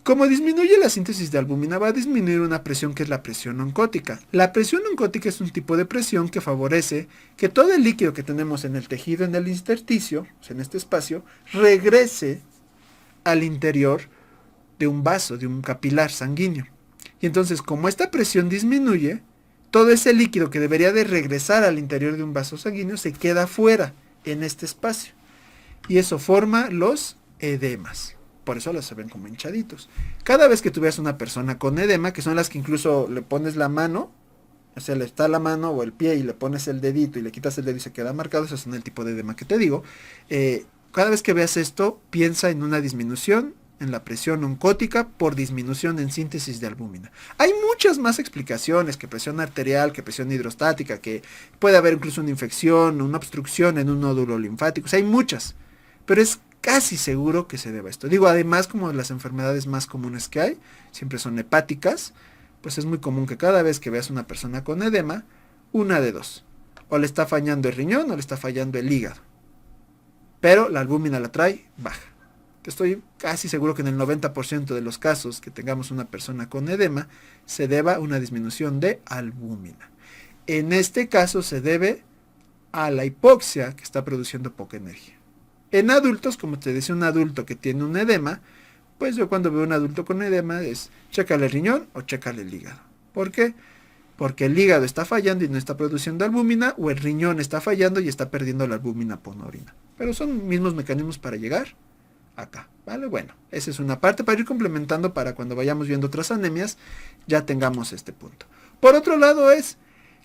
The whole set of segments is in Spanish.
Como disminuye la síntesis de albúmina, va a disminuir una presión que es la presión oncótica. La presión oncótica es un tipo de presión que favorece que todo el líquido que tenemos en el tejido, en el intersticio, o sea, en este espacio, regrese al interior de un vaso, de un capilar sanguíneo. Y entonces, como esta presión disminuye, todo ese líquido que debería de regresar al interior de un vaso sanguíneo se queda fuera en este espacio. Y eso forma los edemas. Por eso los se ven como hinchaditos. Cada vez que tú veas una persona con edema, que son las que incluso le pones la mano, o sea, le está la mano o el pie y le pones el dedito y le quitas el dedo y se queda marcado, esos son el tipo de edema que te digo. Cada vez que veas esto, piensa en una disminución en la presión oncótica por disminución en síntesis de albúmina. Hay muchas más explicaciones, que presión arterial, que presión hidrostática, que puede haber incluso una infección, una obstrucción en un nódulo linfático, o sea, hay muchas, pero es casi seguro que se deba a esto. Digo, además, como las enfermedades más comunes que hay, siempre son hepáticas, pues es muy común que cada vez que veas una persona con edema, una de dos, o le está fallando el riñón o le está fallando el hígado, pero la albúmina la trae baja. Estoy casi seguro que en el 90% de los casos que tengamos una persona con edema, se deba a una disminución de albúmina. En este caso se debe a la hipoxia que está produciendo poca energía. En adultos, como te decía, un adulto que tiene un edema, pues yo cuando veo un adulto con edema es chécale el riñón o chécale el hígado. ¿Por qué? Porque el hígado está fallando y no está produciendo albúmina, o el riñón está fallando y está perdiendo la albúmina por orina. Pero son mismos mecanismos para llegar acá, ¿vale? Bueno, esa es una parte para ir complementando para cuando vayamos viendo otras anemias, ya tengamos este punto. Por otro lado es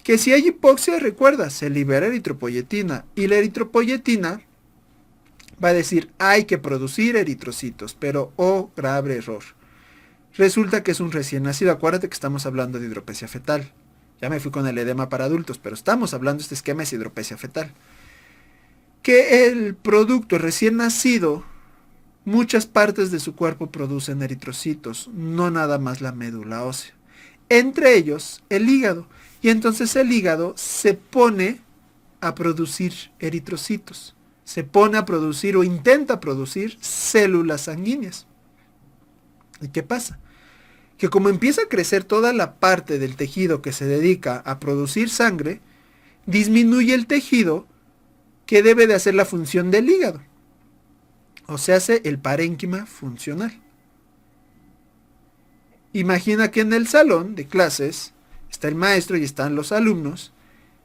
que si hay hipoxia, recuerda, se libera eritropoyetina, y la eritropoyetina va a decir, hay que producir eritrocitos, pero oh, grave error. Resulta que es un recién nacido, acuérdate que estamos hablando de hidropesia fetal. Ya me fui con el edema para adultos, pero estamos hablando de este esquema es hidropesia fetal. Que el producto recién nacido, muchas partes de su cuerpo producen eritrocitos, no nada más la médula ósea. Entre ellos, el hígado. Y entonces el hígado se pone a producir eritrocitos. Se pone a producir o intenta producir células sanguíneas. ¿Y qué pasa? Que como empieza a crecer toda la parte del tejido que se dedica a producir sangre, disminuye el tejido que debe de hacer la función del hígado. O se hace el parénquima funcional. Imagina que en el salón de clases está el maestro y están los alumnos.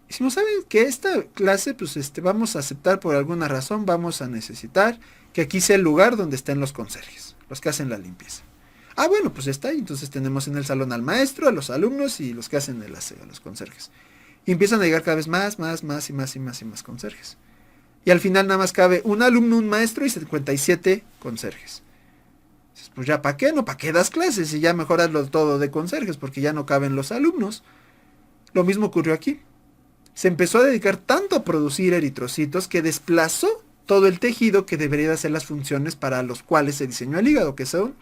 Y decimos, ¿saben que esta clase pues vamos a aceptar por alguna razón? Vamos a necesitar que aquí sea el lugar donde estén los conserjes, los que hacen la limpieza. Ah, bueno, pues está ahí. Entonces tenemos en el salón al maestro, a los alumnos y los que hacen el aseo, a los conserjes. Y empiezan a llegar cada vez más conserjes. Y al final nada más cabe un alumno, un maestro y 57 conserjes. Pues ya, ¿para qué? No, ¿para qué das clases? Y ya mejor hazlo todo de conserjes, porque ya no caben los alumnos. Lo mismo ocurrió aquí. Se empezó a dedicar tanto a producir eritrocitos que desplazó todo el tejido que debería hacer las funciones para los cuales se diseñó el hígado, que son,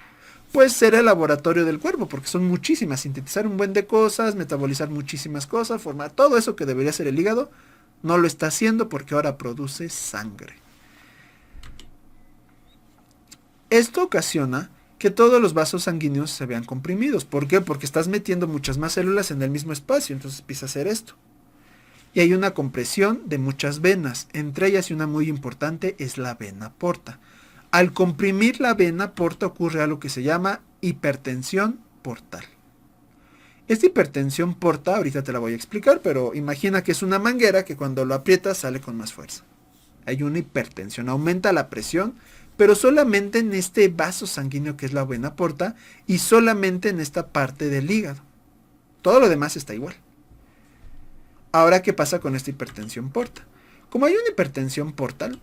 pues, ser el laboratorio del cuerpo, porque son muchísimas, sintetizar un buen de cosas, metabolizar muchísimas cosas, formar todo eso que debería ser el hígado, no lo está haciendo porque ahora produce sangre. Esto ocasiona que todos los vasos sanguíneos se vean comprimidos. ¿Por qué? Porque estás metiendo muchas más células en el mismo espacio, entonces empieza a hacer esto. Y hay una compresión de muchas venas, entre ellas y una muy importante es la vena porta. Al comprimir la vena porta ocurre algo que se llama hipertensión portal. Esta hipertensión porta, ahorita te la voy a explicar, pero imagina que es una manguera que cuando lo aprietas sale con más fuerza. Hay una hipertensión, aumenta la presión, pero solamente en este vaso sanguíneo que es la vena porta y solamente en esta parte del hígado. Todo lo demás está igual. Ahora, ¿qué pasa con esta hipertensión porta? Como hay una hipertensión portal,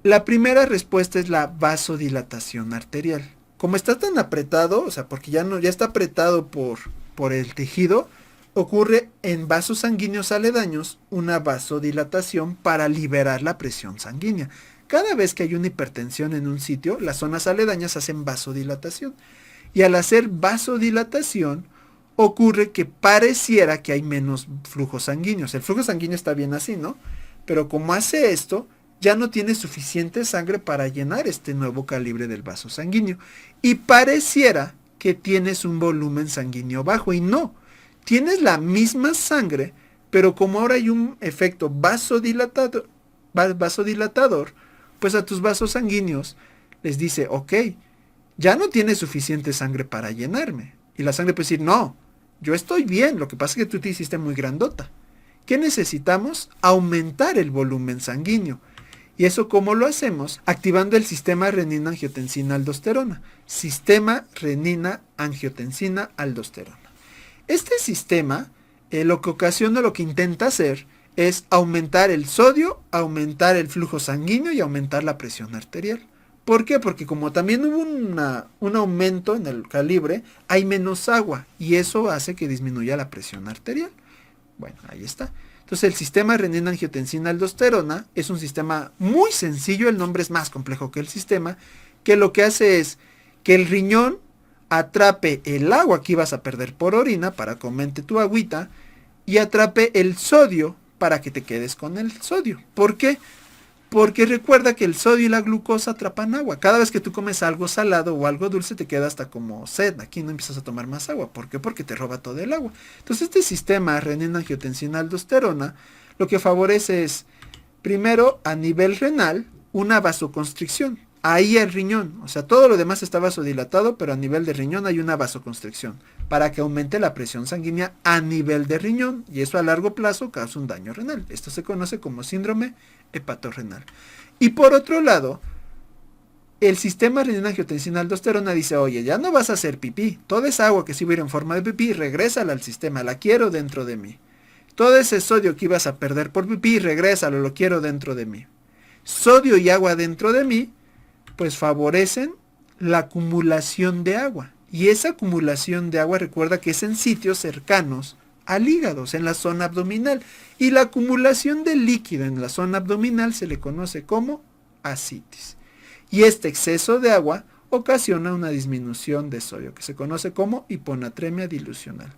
la primera respuesta es la vasodilatación arterial. Como está tan apretado, o sea, porque ya está apretado por el tejido, ocurre en vasos sanguíneos aledaños una vasodilatación para liberar la presión sanguínea. Cada vez que hay una hipertensión en un sitio, las zonas aledañas hacen vasodilatación. Y al hacer vasodilatación, ocurre que pareciera que hay menos flujo sanguíneo. O sea, el flujo sanguíneo está bien así, ¿no? Pero como hace esto, ya no tienes suficiente sangre para llenar este nuevo calibre del vaso sanguíneo. Y pareciera que tienes un volumen sanguíneo bajo, y no, tienes la misma sangre, pero como ahora hay un efecto vasodilatador, pues a tus vasos sanguíneos les dice, ok, ya no tienes suficiente sangre para llenarme. Y la sangre puede decir, no, yo estoy bien, lo que pasa es que tú te hiciste muy grandota. ¿Qué necesitamos? Aumentar el volumen sanguíneo. ¿Y eso cómo lo hacemos? Activando el sistema renina-angiotensina-aldosterona. Sistema renina-angiotensina-aldosterona. Este sistema, lo que ocasiona, lo que intenta hacer, es aumentar el sodio, aumentar el flujo sanguíneo y aumentar la presión arterial. ¿Por qué? Porque como también hubo un aumento en el calibre, hay menos agua y eso hace que disminuya la presión arterial. Bueno, ahí está. Entonces el sistema renina-angiotensina-aldosterona es un sistema muy sencillo, el nombre es más complejo que el sistema, que lo que hace es que el riñón atrape el agua que ibas a perder por orina para que aumente tu agüita y atrape el sodio para que te quedes con el sodio. ¿Por qué? Porque recuerda que el sodio y la glucosa atrapan agua. Cada vez que tú comes algo salado o algo dulce te queda hasta como sed. Aquí no empiezas a tomar más agua. ¿Por qué? Porque te roba todo el agua. Entonces este sistema renina-angiotensina-aldosterona lo que favorece es, primero, a nivel renal, una vasoconstricción. Ahí el riñón. O sea, todo lo demás está vasodilatado, pero a nivel de riñón hay una vasoconstricción. Para que aumente la presión sanguínea a nivel de riñón. Y eso a largo plazo causa un daño renal. Esto se conoce como síndrome hepatorrenal. Y por otro lado, el sistema renina-angiotensina-aldosterona dice, oye, ya no vas a hacer pipí. Toda esa agua que se iba a ir en forma de pipí, regrésala al sistema, la quiero dentro de mí. Todo ese sodio que ibas a perder por pipí, regrésalo, lo quiero dentro de mí. Sodio y agua dentro de mí, pues favorecen la acumulación de agua. Y esa acumulación de agua, recuerda que es en sitios cercanos al hígado, en la zona abdominal. Y la acumulación de líquido en la zona abdominal se le conoce como ascitis. Y este exceso de agua ocasiona una disminución de sodio, que se conoce como hiponatremia dilucional.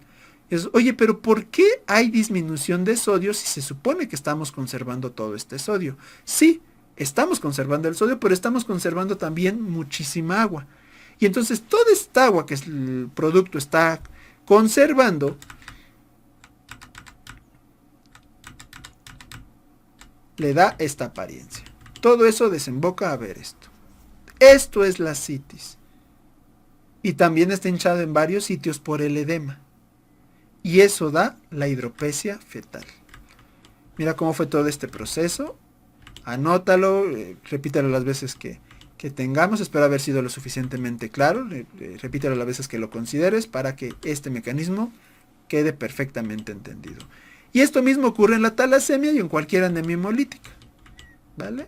Oye, pero ¿por qué hay disminución de sodio si se supone que estamos conservando todo este sodio? Sí, estamos conservando el sodio, pero estamos conservando también muchísima agua. Y entonces toda esta agua que el producto está conservando, le da esta apariencia. Todo eso desemboca a ver esto. Esto es la ascitis. Y también está hinchado en varios sitios por el edema. Y eso da la hidropesia fetal. Mira cómo fue todo este proceso. Anótalo, repítelo las veces que tengamos. Espero haber sido lo suficientemente claro. Repítelo las veces que lo consideres para que este mecanismo quede perfectamente entendido. Y esto mismo ocurre en la talasemia y en cualquier anemia hemolítica. ¿Vale?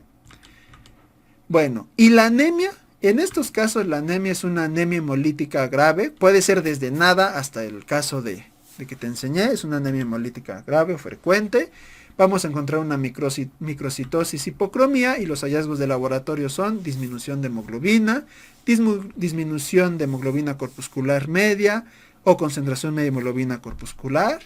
Bueno, y la anemia, en estos casos la anemia es una anemia hemolítica grave. Puede ser desde nada hasta el caso de que te enseñé. Es una anemia hemolítica grave o frecuente. Vamos a encontrar una microcitosis hipocromía y los hallazgos de laboratorio son disminución de hemoglobina, disminución de hemoglobina corpuscular media o concentración media de hemoglobina corpuscular.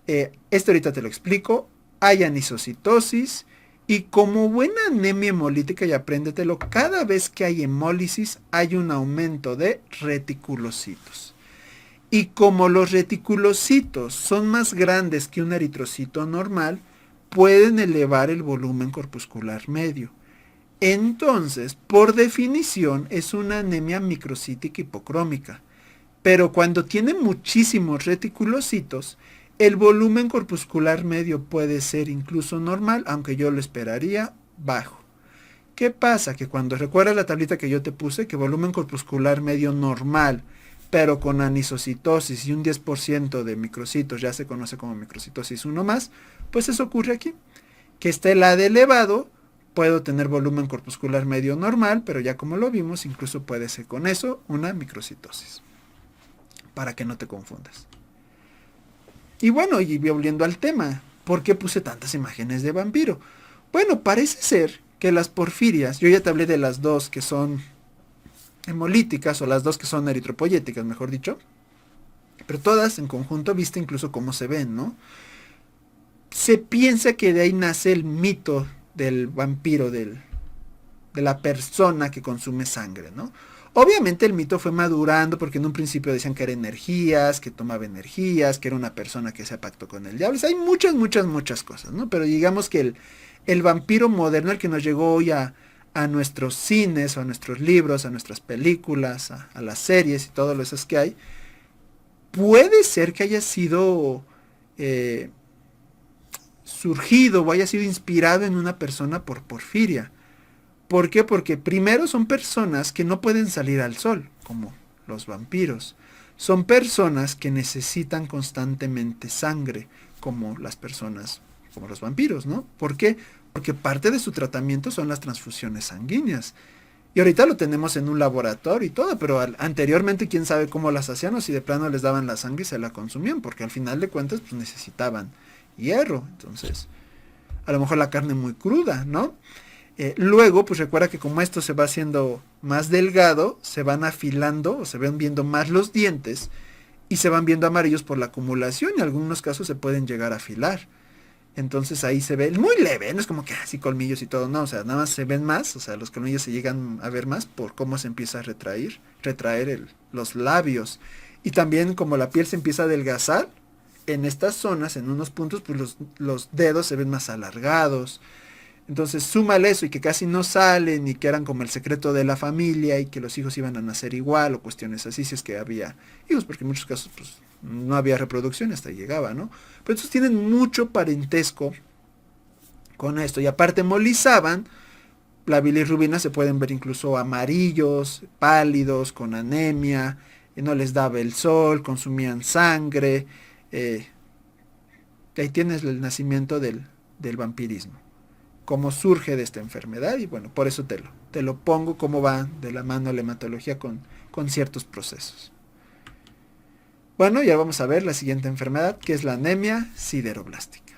Esto ahorita te lo explico. Hay anisocitosis y como buena anemia hemolítica, y apréndetelo, cada vez que hay hemólisis hay un aumento de reticulocitos. Y como los reticulocitos son más grandes que un eritrocito normal, pueden elevar el volumen corpuscular medio. Entonces, por definición, es una anemia microcítica hipocrómica. Pero cuando tiene muchísimos reticulocitos, el volumen corpuscular medio puede ser incluso normal, aunque yo lo esperaría bajo. ¿Qué pasa? Que cuando recuerdas la tablita que yo te puse, que volumen corpuscular medio normal, pero con anisocitosis y un 10% de microcitos, ya se conoce como microcitosis 1 más, pues eso ocurre aquí. Que esté el AD elevado, puedo tener volumen corpuscular medio normal, pero ya como lo vimos, incluso puede ser con eso una microcitosis. Para que no te confundas. Y bueno, y volviendo al tema, ¿por qué puse tantas imágenes de vampiro? Bueno, parece ser que las porfirias, yo ya te hablé de las dos que son hemolíticas, o las dos que son eritropoyéticas, mejor dicho, pero todas en conjunto, viste incluso cómo se ven, ¿no? Se piensa que de ahí nace el mito del vampiro, de la persona que consume sangre, ¿no? Obviamente el mito fue madurando porque en un principio decían que era energías, que tomaba energías, que era una persona que se pactó con el diablo. O sea, hay muchas cosas, ¿no? Pero digamos que el vampiro moderno, el que nos llegó hoy a nuestros cines, o a nuestros libros, a nuestras películas, a las series y todo lo esas que hay, puede ser que haya sido surgido o haya sido inspirado en una persona por Porfiria. ¿Por qué? Porque primero son personas que no pueden salir al sol, como los vampiros. Son personas que necesitan constantemente sangre, como las personas, como los vampiros, ¿no? ¿Por qué? Porque parte de su tratamiento son las transfusiones sanguíneas. Y ahorita lo tenemos en un laboratorio y todo, pero anteriormente quién sabe cómo las hacían o si de plano les daban la sangre y se la consumían, porque al final de cuentas pues necesitaban hierro. Entonces, a lo mejor la carne muy cruda, ¿no? Luego, pues recuerda que como esto se va haciendo más delgado, se van afilando o se van viendo más los dientes y se van viendo amarillos por la acumulación y en algunos casos se pueden llegar a afilar. Entonces ahí se ve muy leve, no es como que así colmillos y todo, no, o sea, nada más se ven más, o sea, los colmillos se llegan a ver más por cómo se empieza a retraer los labios. Y también como la piel se empieza a adelgazar, en estas zonas, en unos puntos, pues los dedos se ven más alargados. Entonces súmale eso y que casi no salen y que eran como el secreto de la familia y que los hijos iban a nacer igual o cuestiones así si es que había hijos, porque en muchos casos pues no había reproducción hasta ahí llegaba, ¿no? Pero estos tienen mucho parentesco con esto y aparte hemolizaban, la bilirrubina se pueden ver incluso amarillos, pálidos, con anemia, no les daba el sol, consumían sangre, ahí tienes el nacimiento del vampirismo, cómo surge de esta enfermedad y bueno, por eso te lo pongo cómo va de la mano la hematología con ciertos procesos. Bueno, ya vamos a ver la siguiente enfermedad que es la anemia sideroblástica.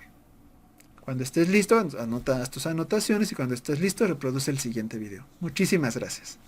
Cuando estés listo, anota tus anotaciones y cuando estés listo reproduce el siguiente video. Muchísimas gracias.